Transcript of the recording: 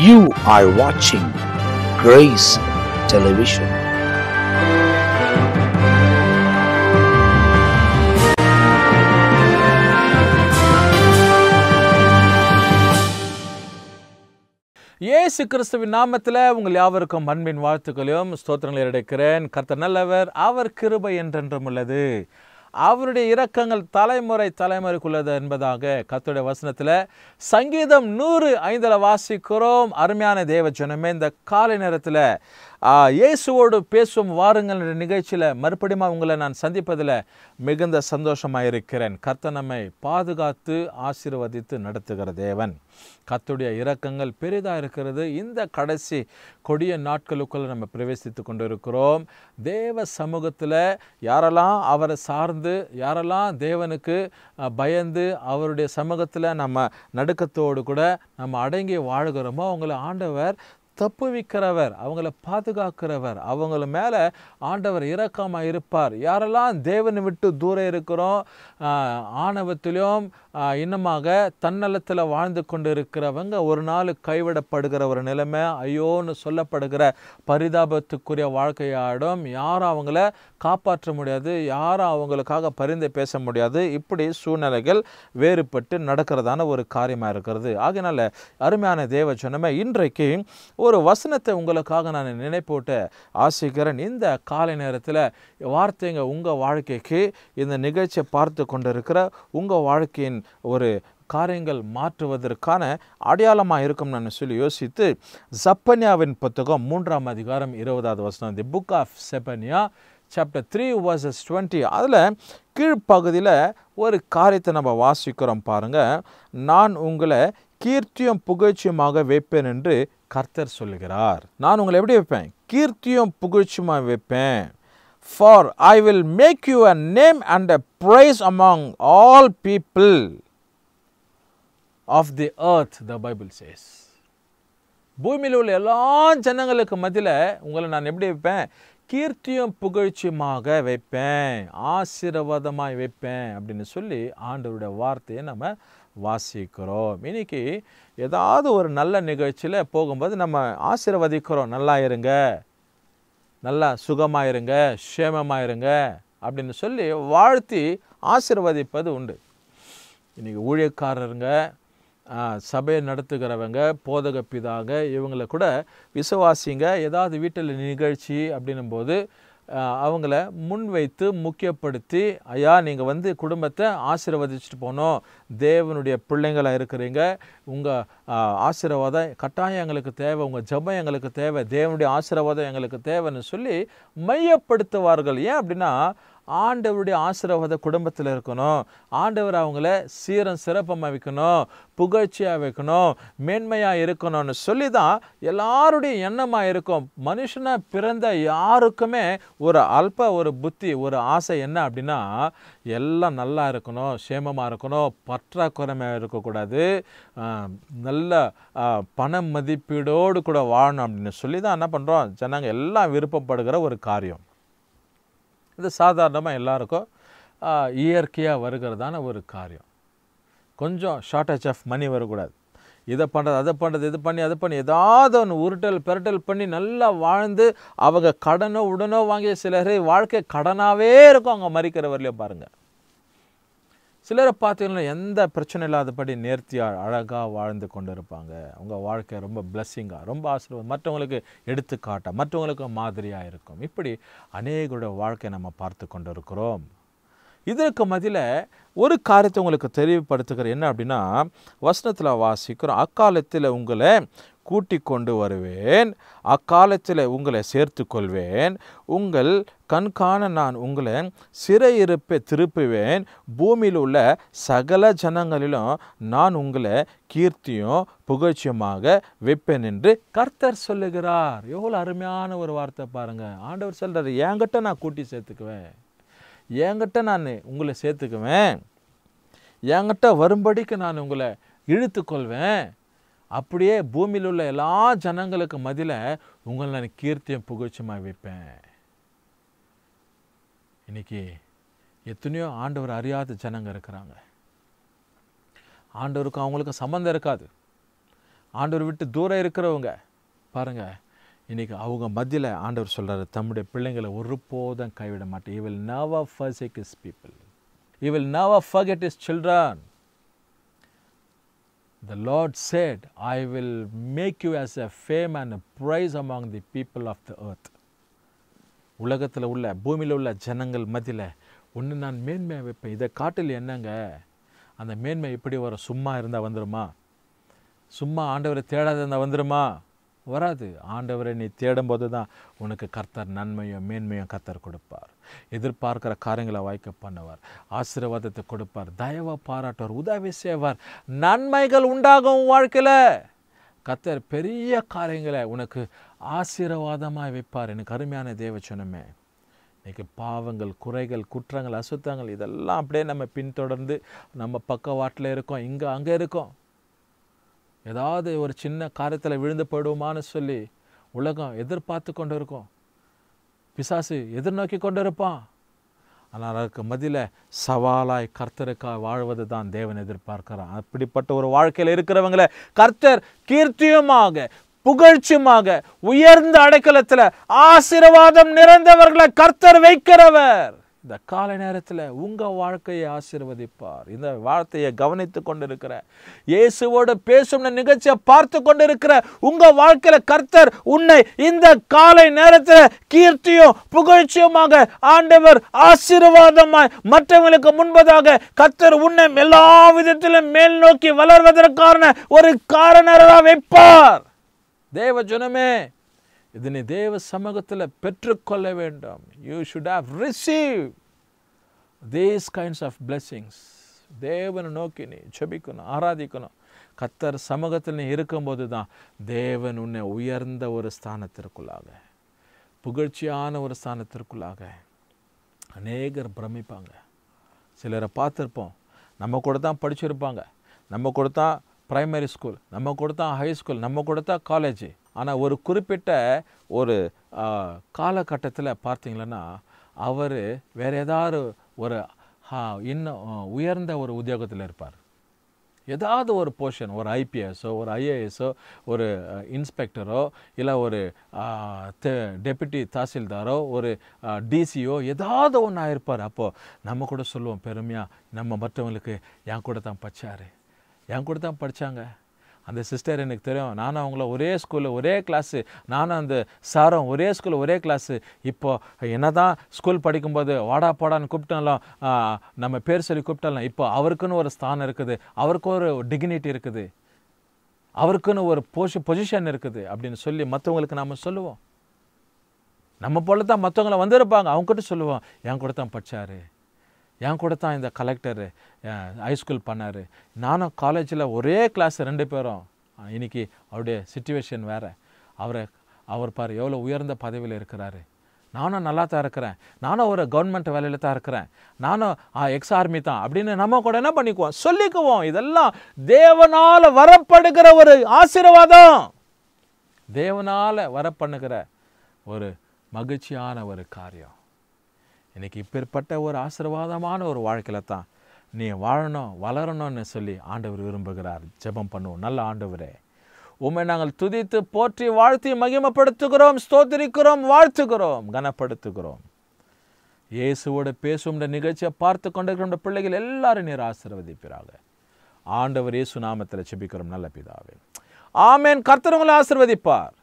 You are watching Grace Television. இயேசு கிறிஸ்துவின் நாமத்தில் உங்கள் யாவருக்கும் அன்பின் வாழ்த்துக்களையும் ஸ்தோத்திரங்களை எடுக்கிறேன். கர்த்தர் நல்லவர், அவர் கிருபை என்றென்றும் உள்ளது, அவருடைய இரக்கங்கள் தலைமுறைக்குள்ளது என்பதாக கர்த்தருடைய வசனத்தில் சங்கீதம் 105 வாசிக்கிறோம். அருமையான தேவ ஜனமே, இந்த காலை நேரத்தில் இயேசுவோடு பேசும் வாருங்கள் என்ற நிகழ்ச்சியில் மறுபடியும் உங்களை நான் சந்திப்பதில் மிகுந்த சந்தோஷமாக இருக்கிறேன். கர்த்தர் நம்மை பாதுகாத்து ஆசீர்வதித்து நடத்துகிற தேவன். கர்த்தருடைய இரக்கங்கள் பெரிதாக இருக்கிறது. இந்த கடைசி கொடிய நாட்களுக்குள்ள நம்ம பிரவேசித்து கொண்டு இருக்கிறோம். தேவ சமூகத்தில் யாரெல்லாம் அவரை சார்ந்து, யாரெல்லாம் தேவனுக்கு பயந்து அவருடைய சமூகத்தில் நம்ம நடுக்கத்தோடு கூட நம்ம அடங்கி வாழ்கிறோமோ அவங்கள ஆண்டவர் தப்புவிக்கிறவர், அவங்கள பாதுகாக்கிறவர், அவங்கள மேலே ஆண்டவர் இரக்கமாக இருப்பார். யாரெல்லாம் தேவனை விட்டு தூரம் இருக்கிறோம், ஆணவத்திலும் இன்னமாக தன்னலத்தில் வாழ்ந்து கொண்டு இருக்கிறவங்க ஒரு நாள் கைவிடப்படுகிற ஒரு நிலைமை, ஐயோன்னு சொல்லப்படுகிற பரிதாபத்துக்குரிய வாழ்க்கையாடும். யாரும் அவங்கள காப்பாற்ற முடியாது, யாரும் அவங்களுக்காக பரிந்து பேச முடியாது. இப்படி சூழ்நிலைகள் வேறுபட்டு நடக்கிறதான ஒரு காரியமாக இருக்கிறது. ஆகையினால அருமையான தேவ ஜனமே, இன்றைக்கு ஒரு வசனத்தை உங்களுக்காக நான் நினைப்போட்டு ஆசிக்கிறேன். இந்த காலை நேரத்தில் வார்த்தைங்க உங்கள் வாழ்க்கைக்கு, இந்த நிகழ்ச்சியை பார்த்து கொண்டு இருக்கிற உங்கள் வாழ்க்கையின் ஒரு காரியங்கள் மாற்றுவதற்கான அடையாளமாக இருக்கும் நான் சொல்லி யோசித்து, செப்பனியாவின் புத்தகம் 3ஆம் அதிகாரம் 20வது வசனம், the book of Zephaniah chapter 3 verses 20, அதில் கீழ்ப்பகுதியில் ஒரு காரியத்தை நம்ம வாசிக்கிறோம் பாருங்கள். நான் உங்களை கீர்த்தியும் புகழ்ச்சியுமாக வைப்பேன் என்று கர்த்தர் சொல்லுகிறார். நான் உங்களை எப்படி வைப்பேன்? கீர்த்தியும் புகழ்ச்சியுமாக வைப்பேன். For I will make you a name and a praise among all people of the earth, the Bible says. பூமியில் உள்ள எல்லா ஜனங்களுக்கு மத்தியில் உங்களை நான் எப்படி வைப்பேன்? கீர்த்தியும் புகழ்ச்சியுமாக வைப்பேன், ஆசீர்வாதமாய் வைப்பேன் அப்படின்னு சொல்லி ஆண்டவருடைய வார்த்தையை நம்ம வாசிக்கிறோம். இன்னைக்கு ஏதாவது ஒரு நல்ல நிகழ்ச்சியில் போகும்போது நம்ம ஆசீர்வதிக்கிறோம். நல்லா இருங்க, நல்லா சுகமாயிருங்க, சேமமாயிருங்க அப்படின்னு சொல்லி வாழ்த்தி ஆசீர்வதிப்பது உண்டு. இன்றைக்கி ஊழியக்காரருங்க, சபையை நடத்துகிறவங்க, போதக பிதாக, இவங்களை கூட விசுவாசிங்க ஏதாவது வீட்டில் நிகழ்ச்சி அப்படின்னும் போது அவங்கள முன்வைத்து முக்கியப்படுத்தி, ஐயா நீங்கள் வந்து குடும்பத்தை ஆசீர்வதிச்சுட்டு போனோம், தேவனுடைய பிள்ளைங்களாக இருக்கிறீங்க, உங்கள் ஆசீர்வாதம் கட்டாயம் எங்களுக்கு தேவை, உங்கள் ஜெபம் எங்களுக்கு தேவை, தேவனுடைய ஆசீர்வாதம் எங்களுக்கு தேவைன்னு சொல்லி மையப்படுத்துவார்கள். ஏன் அப்படின்னா ஆண்டவருடைய ஆசீர்வாத குடும்பத்தில் இருக்கணும், ஆண்டவர் அவங்கள சீரம் சிறப்பமாக வைக்கணும், புகழ்ச்சியாக வைக்கணும், மேன்மையாக இருக்கணும்னு சொல்லி தான் எல்லாருடைய எண்ணமாக இருக்கும். மனுஷனாக பிறந்த யாருக்குமே ஒரு புத்தி, ஒரு ஆசை என்ன அப்படின்னா எல்லாம் நல்லா இருக்கணும், சேமமாக இருக்கணும், பற்றாக்குறைமையாக இருக்கக்கூடாது, நல்ல பண மதிப்பீடோடு கூட வாழணும் அப்படின்னு சொல்லி தான் என்ன பண்ணுறோம், ஜனங்க எல்லாம் விருப்பப்படுகிற ஒரு காரியம். இது சாதாரணமாக எல்லாருக்கும் இயற்கையாக வருகிறதான ஒரு காரியம். கொஞ்சம் ஷார்ட்டேஜ் ஆஃப் மணி வரக்கூடாது. இதை பண்ணுறது, அதை பண்ணுறது, இது பண்ணி அதை பண்ணி ஏதாவது ஒன்று உருட்டல் பெரட்டல் பண்ணி நல்லா வாழ்ந்து அவங்க கடனோ உடனோ வாங்கிய சிலர் வாழ்க்கை கடனாகவே இருக்கும். அவங்க மறிக்கிற வரலையும் பாருங்கள். சிலரை பார்த்தீங்கன்னா எந்த பிரச்சனை இல்லாதபடி நேர்த்தியாக அழகாக வாழ்ந்து கொண்டு இருப்பாங்க. அவங்க வாழ்க்கை ரொம்ப பிளஸ்ஸிங்காக, ரொம்ப ஆசீர்வாதம், மற்றவங்களுக்கு எடுத்துக்காட்டாக, மற்றவங்களுக்கு மாதிரியாக இருக்கும். இப்படி அநேகரோட வாழ்க்கையை நம்ம பார்த்து கொண்டு இருக்கிறோம். இதற்கு மத்தியில் ஒரு காரியத்தை உங்களுக்கு தெளிவுபடுத்துகிற என்ன அப்படின்னா, வசனத்தில் வாசிக்கிறோம், அக்காலத்தில் உங்களை கூட்டி கொண்டு வருவேன், அக்காலத்தில் உங்களை சேர்த்து கொள்வேன், உங்கள் கண்காண நான் உங்களை சிறையிருப்பை திருப்புவேன், பூமியில் உள்ள சகல ஜனங்களிலும் நான் உங்களை கீர்த்தியும் புகழ்ச்சியுமாக வைப்பேன் என்று கர்த்தர் சொல்லுகிறார். எவ்வளோ அருமையான ஒரு வார்த்தை பாருங்கள். ஆண்டவர் சொல்கிறார், என்கிட்ட நான் கூட்டி சேர்த்துக்குவேன், என்கிட்ட நான் உங்களை சேர்த்துக்குவேன், என்கிட்ட வரும்படிக்கு நான் உங்களை இழுத்துக்கொள்வேன், அப்படியே பூமியில் உள்ள எல்லா ஜனங்களுக்கு மத்தியில் உங்களை நான் கீர்த்தியும் புகழ்ச்சியுமாக வைப்பேன். இன்னைக்கு எத்தனையோ ஆண்டவர் அறியாத ஜனங்க இருக்கிறாங்க. ஆண்டவருக்கும் அவங்களுக்கும் சம்பந்தம் இருக்காது. ஆண்டவர் விட்டு தூரம் இருக்கிறவங்க பாருங்க, இன்னைக்கு அவங்க மத்தியில் ஆண்டவர் சொல்றாரு, தம்முடைய பிள்ளைங்களை ஒருபோதும் கைவிட மாட்டேன். He will never forsake his people. He will never forget his children. The Lord said, I will make you as a fame and a praise among the people of the earth. உலகத்தில் உள்ள பூமியில் உள்ள ஜனங்கள் மத்தியில் ஒன்று நான் மேன்மையை வைப்பேன். இதை காட்டில் என்னங்க, அந்த மேன்மை இப்படி வரும்? சும்மா இருந்தால் வந்துடுமா? சும்மா ஆண்டவரை தேடாத இருந்தால் வந்துடுமா? வராது. ஆண்டவரை நீ தேடும்போது தான் உனக்கு கர்த்தர் நன்மையும் மேன்மையும் கர்த்தர் கொடுப்பார். எதிர்பார்க்கிற காரியங்களை வாய்க்க பண்ணுவார், ஆசீர்வாதத்தை கொடுப்பார், தயவை பாராட்டுவார், உதவி செய்வார், நன்மைகள் உண்டாகும் வாழ்க்கையில். கர்த்தர் பெரிய காரியங்களை உனக்கு ஆசீர்வாதமாக வைப்பார். எனக்கு அருமையான தேவச்சனமே, இன்றைக்கி பாவங்கள், குறைகள், குற்றங்கள், அசுத்தங்கள் இதெல்லாம் அப்படியே நம்ம பின்தொடர்ந்து நம்ம பக்கவாட்டில் இருக்கோம், இங்கே அங்கே இருக்கோம். ஏதாவது ஒரு சின்ன காரியத்தில் விழுந்து போயிடுவோமான்னு சொல்லி உலகம் எதிர்பார்த்து கொண்டு இருக்கும், பிசாசு எதிர்நோக்கி கொண்டு இருப்பான். ஆனால் அதுக்கு மத்தியில் சவாலாய் கர்த்தருக்காக வாழ்வது தான் தேவன் எதிர்பார்க்கிறான். அப்படிப்பட்ட ஒரு வாழ்க்கையில் இருக்கிறவங்களை கர்த்தர் கீர்த்தியுமாக புகழ்ச்சியுமாக உயர்ந்த அடைக்கலத்தில் ஆசீர்வாதம் நிறைந்தவர்களை கர்த்தர் வைக்கிறவர். இந்த காலை நேரத்தில் உங்கள் வாழ்க்கையை ஆசீர்வதிப்பார். இந்த வார்த்தையை கவனித்து கொண்டிருக்கிற, இயேசுவோடு பேசும் நிகழ்ச்சியை பார்த்து கொண்டிருக்கிற உங்கள் வாழ்க்கையில் கர்த்தர் உன்னை இந்த காலை நேரத்தில் கீர்த்தியும் புகழ்ச்சியுமாக ஆண்டவர் ஆசீர்வாதமாய் மற்றவங்களுக்கு முன்பதாக கர்த்தர் உன்னை எல்லா விதத்திலும் மேல் நோக்கி வளர்வதற்கான ஒரு காரணராக வைப்பார். தேவ ஜனமே, இதனை தேவ சமூகத்தில் பெற்றுக்கொள்ள வேண்டும். You should have received these kinds of blessings. தேவனை நோக்கி நீ ஜெபிக்கணும், ஆராதிக்கணும். கர்த்தர் சமூகத்தில் நீ இருக்கும்போது தான் தேவன் உன்னை உயர்ந்த ஒரு ஸ்தானத்திற்குள்ளாக, புகழ்ச்சியான ஒரு ஸ்தானத்திற்குள்ளாக அநேகர் பிரமிப்பாங்க. சிலரை பார்த்துருப்போம், நம்ம கூட தான் படிச்சிருப்பாங்க, நம்ம கூட தான் பிரைமரி ஸ்கூல், நம்ம கூட தான் ஹை ஸ்கூல், நம்ம கூட தான் காலேஜ். ஆனால் ஒரு குறிப்பிட்ட ஒரு காலகட்டத்தில் பார்த்தீங்களன்னா அவர் வேறு ஏதாவது ஒரு இன்னும் உயர்ந்த ஒரு உத்தியோகத்தில் இருப்பார். ஏதாவது ஒரு போர்ஷன், ஒரு ஐபிஎஸ்ஸோ ஒரு ஐஏஎஸ்ஸோ ஒரு இன்ஸ்பெக்டரோ இல்லை ஒரு டெப்யூட்டி தாசில்தாரோ ஒரு டிசியோ ஏதாவது ஒன்று ஆயிருப்பார். அப்போது நம்ம கூட சொல்லுவோம் பெருமையாக, நம்ம மற்றவங்களுக்கு என் கூட தான் படித்தார், என் கூட தான் படித்தாங்க, அந்த சிஸ்டர் எனக்கு தெரியும், நானும் அவங்கள ஒரே ஸ்கூலில் ஒரே கிளாஸு, நானும் அந்த சாரும் ஒரே ஸ்கூலில் ஒரே கிளாஸு. இப்போது என்ன தான் ஸ்கூல் படிக்கும்போது வாடா போடான்னு கூப்பிட்டாலும், நம்ம பேர் சொல்லி கூப்பிட்டாலும், இப்போ அவருக்குன்னு ஒரு ஸ்தானம் இருக்குது, அவருக்கு ஒரு டிக்னிட்டி இருக்குது, அவருக்குன்னு ஒரு பொசிஷன் இருக்குது அப்படின்னு சொல்லி மற்றவங்களுக்கு நாம் சொல்லுவோம். நம்ம போல தான் மற்றவங்கள வந்திருப்பாங்க, அவங்ககிட்ட சொல்லுவோம், என் கூட தான் படித்தார், என் கூட தான் இந்த கலெக்டரு ஹைஸ்கூல் பண்ணார், நானும் காலேஜில் ஒரே கிளாஸ் 2 பேரும். இன்றைக்கி அவருடைய சிச்சுவேஷன் வேறு, அவர் பாரு எவ்வளோ உயர்ந்த பதவியில் இருக்கிறாரு, நானும் நல்லா தான் இருக்கிறேன், நானும் ஒரு கவர்மெண்ட் வேலையில் தான் இருக்கிறேன், நானும் எக்ஸ் ஆர்மி தான் அப்படின்னு நம்ம கூட என்ன பண்ணிக்குவோம், சொல்லிக்குவோம். இதெல்லாம் தேவனால் வரப்படுகிற ஒரு ஆசீர்வாதம், தேவனால் வரப்பண்ணுகிற ஒரு மகிழ்ச்சியான ஒரு காரியம். இன்றைக்கி இப்பேற்பட்ட ஒரு ஆசீர்வாதமான ஒரு வாழ்க்கையில் தான் நீ வாழணும், வளரணும்னு சொல்லி ஆண்டவர் விரும்புகிறார். ஜெபம் பண்ணுவோம். நல்ல ஆண்டவரே, உம்மை நாங்கள் துதித்து போற்றி வாழ்த்தி மகிமைப்படுத்துகிறோம், ஸ்தோத்திரிக்கிறோம், வாழ்த்துகிறோம், கனப்படுத்துகிறோம். இயேசுவோட பேசும் நிகழ்ச்சியை பார்த்து கொண்டிருக்கிற பிள்ளைகள் எல்லாரும் நீர் ஆசீர்வதிப்பீராக. ஆண்டவர் இயேசு நாமத்தில் ஜெபிக்கிறோம் நல்ல பிதாவே, ஆமென். கர்த்தர் உங்களை ஆசீர்வதிப்பார்.